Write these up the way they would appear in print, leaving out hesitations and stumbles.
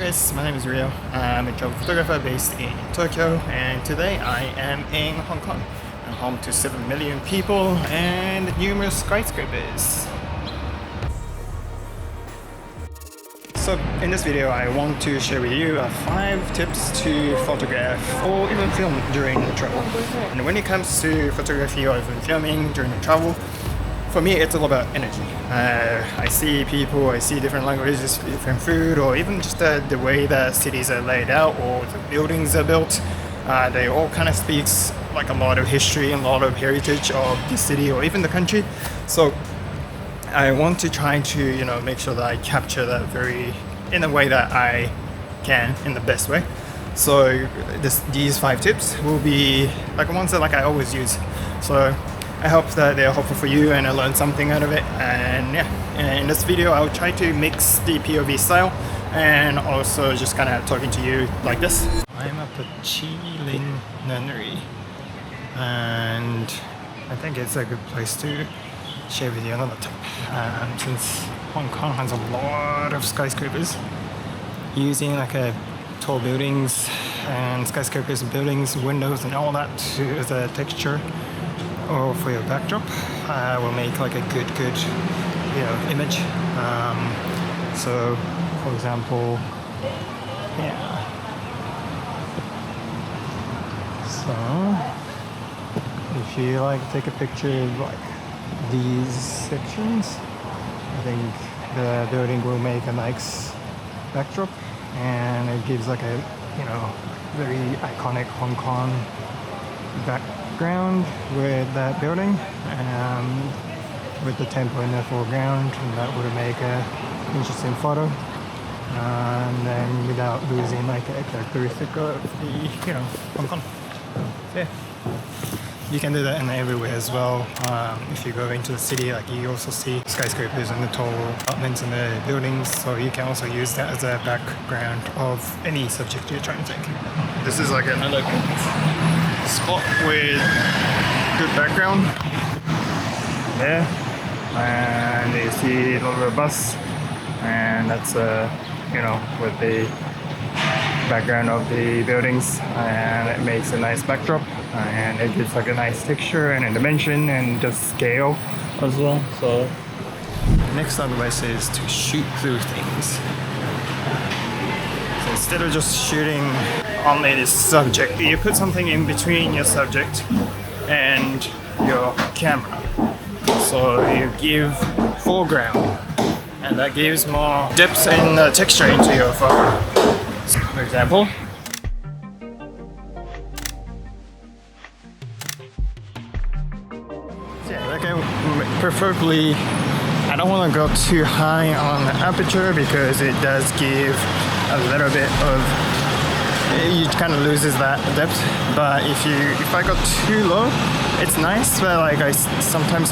guys, my name is Rio. I'm a travel photographer based in Tokyo, and today I am in Hong Kong. I'm home to 7 million people and numerous skyscrapers. So in this video I want to share with you 5 tips to photograph or even film during travel. And when it comes to photography or even filming during travel, for me it's all about energy. I see people, I see different languages, different food, or even just the way that cities are laid out or the buildings are built. They all kind of speaks like a lot of history and a lot of heritage of the city or even the country. So I want to try to, make sure that I capture that in a way that I can, in the best way. So these 5 tips will be like ones that I always use. So I hope that they're helpful for you and I learned something out of it. And yeah, in this video I'll try to mix the POV style and also just kind of talking to you like this. I'm at the Qilin Nunnery and I think it's a good place to share with you another tip. Since Hong Kong has a lot of skyscrapers, using tall buildings and skyscrapers, buildings, windows and all that as a texture or for your backdrop will make a good image. So for example, yeah, so if you take a picture of these sections, I think the building will make a nice backdrop and it gives a very iconic Hong Kong background with that building with the temple in the foreground, and that would make an interesting photo and then without losing a characteristic of the Hong Kong. Yeah. You can do that in everywhere as well. If you go into the city, you also see skyscrapers and the tall apartments and the buildings, so you can also use that as a background of any subject you're trying to take. This is another spot with good background there, and you see a little bus, and that's with the background of the buildings, and it makes a nice backdrop and it gives a nice texture and a dimension and just scale as well. So next advice is to shoot through things. So instead of just shooting only this subject, you put something in between your subject and your camera. So you give foreground, and that gives more depth and texture into your photo. So for example, preferably I don't want to go too high on the aperture because it does give a little bit of, you kind of loses that depth. But if I go too low, it's nice, but I sometimes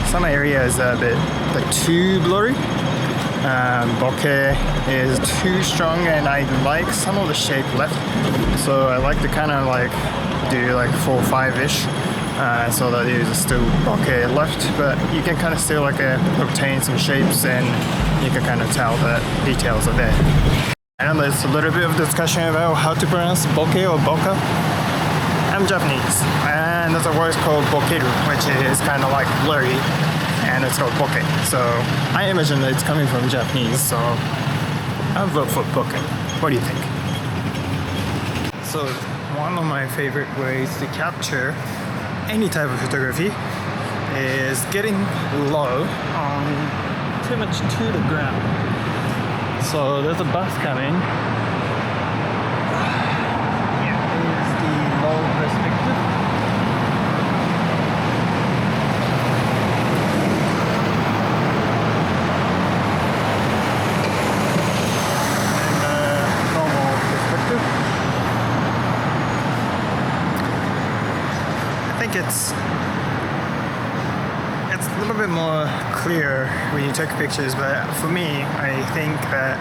some areas are a bit too blurry. Bokeh is too strong and I like some of the shape left, so I like to kind of do 4 or 5-ish, so that there's still bokeh left, but you can kind of still obtain some shapes and you can kind of tell the details are there. And there's a little bit of discussion about how to pronounce bokeh or bokeh. I'm Japanese, and there's a word called bokeru, which is kind of blurry, and it's called bokeh. So I imagine that it's coming from Japanese, so I'll vote for bokeh. What do you think? So one of my favorite ways to capture any type of photography is getting low on pretty much to the ground. So there's a bus coming. Here is the low perspective. And normal perspective. I think it's a little bit more clear when you take pictures, but for me, I think that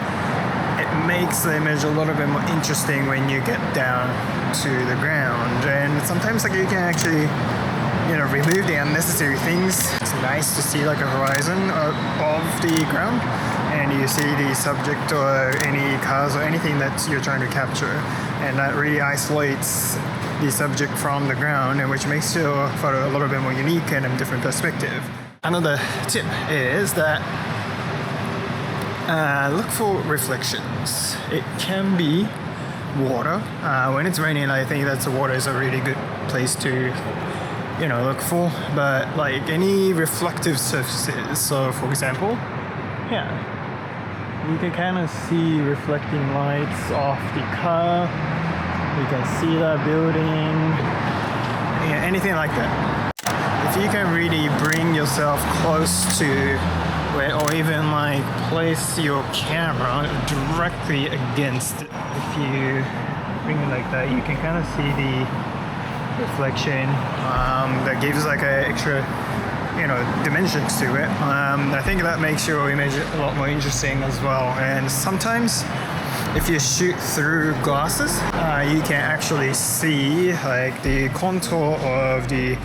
it makes the image a little bit more interesting when you get down to the ground. And sometimes you can actually remove the unnecessary things. It's nice to see like a horizon of the ground, and you see the subject or any cars or anything that you're trying to capture, and that really isolates the subject from the ground, and which makes your photo a little bit more unique and a different perspective. Another tip is that look for reflections. It can be water. When it's raining, I think that the water is a really good place to look for, but like any reflective surfaces. So for example, you can kind of see reflecting lights off the car. You can see the building, anything like that. If you can really bring yourself close to or even like place your camera directly against it. If you bring it like that, you can kind of see the reflection that gives like an extra dimensions to it. I think that makes your image a lot more interesting as well. And sometimes if you shoot through glasses, you can actually see like the contour of the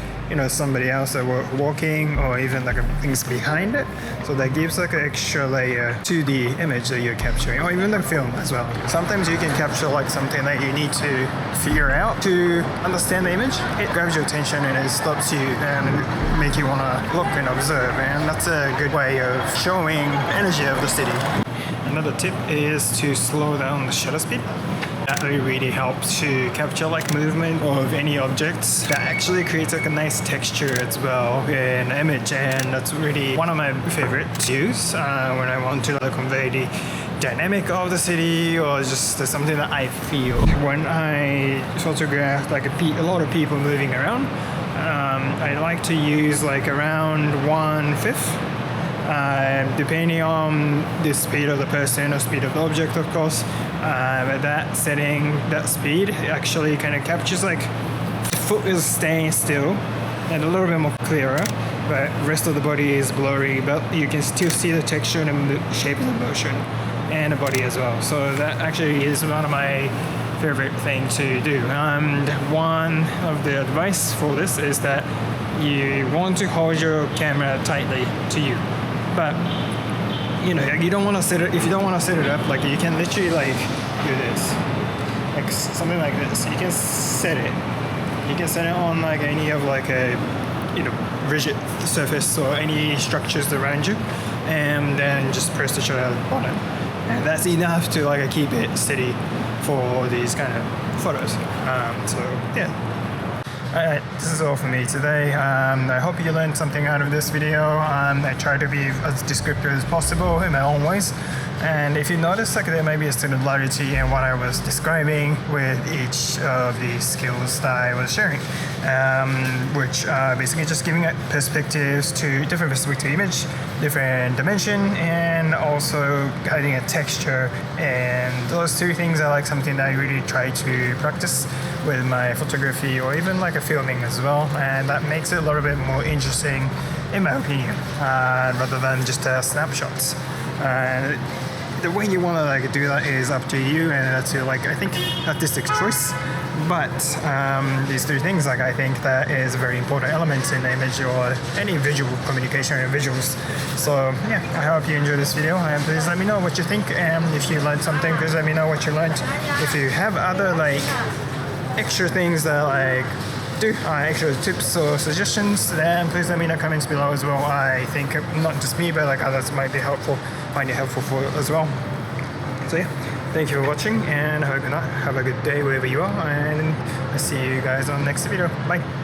somebody else that were walking, or even like things behind it. So that gives like an extra layer to the image that you're capturing, or even the film as well. Sometimes you can capture like something that you need to figure out to understand the image. It grabs your attention and it stops you and make you want to look and observe, and that's a good way of showing the energy of the city. Another tip is to slow down the shutter speed. That really helps to capture like movement of any objects. That actually creates like a nice texture as well in the image, and that's really one of my favorite to use when I want to convey the dynamic of the city, or just something that I feel. When I photograph like a lot of people moving around, I like to use like around 1/5. Depending on the speed of the person or speed of the object, of course. That setting, that speed actually kind of captures like the foot is staying still and a little bit more clearer, but the rest of the body is blurry, but you can still see the texture and the shape of the motion and the body as well. So that actually is one of my favorite things to do. And one of the advice for this is that you want to hold your camera tightly to you. But you don't want to set it. If you don't want to set it up, like you can literally like do this, like something like this. You can set it. You can set it on like any of like a rigid surface or any structures around you, and then just press the shutter button, and that's enough to like keep it steady for these kind of photos. So yeah. Alright, this is all for me today. I hope you learned something out of this video. I try to be as descriptive as possible in my own ways. And if you notice, like there may be a similarity in what I was describing with each of the skills that I was sharing, which are basically just giving it perspectives to different perspective image, different dimension, and also adding a texture. And those two things are like something that I really try to practice with my photography, or even like a filming as well, and that makes it a little bit more interesting in my opinion, rather than just snapshots. The way you want to like do that is up to you, and that's your like I think artistic choice. But these three things, like I think that is a very important element in the image or any visual communication and visuals. So yeah, I hope you enjoyed this video, and please let me know what you think, and if you learned something, please let me know what you learned. If you have other like extra things that like do extra tips or suggestions, then please let me know in the comments below as well. I think not just me, but like others might be helpful, find it helpful for as well. So yeah, thank you for watching, and have a good night, have a good day wherever you are, and I'll see you guys on the next video. Bye.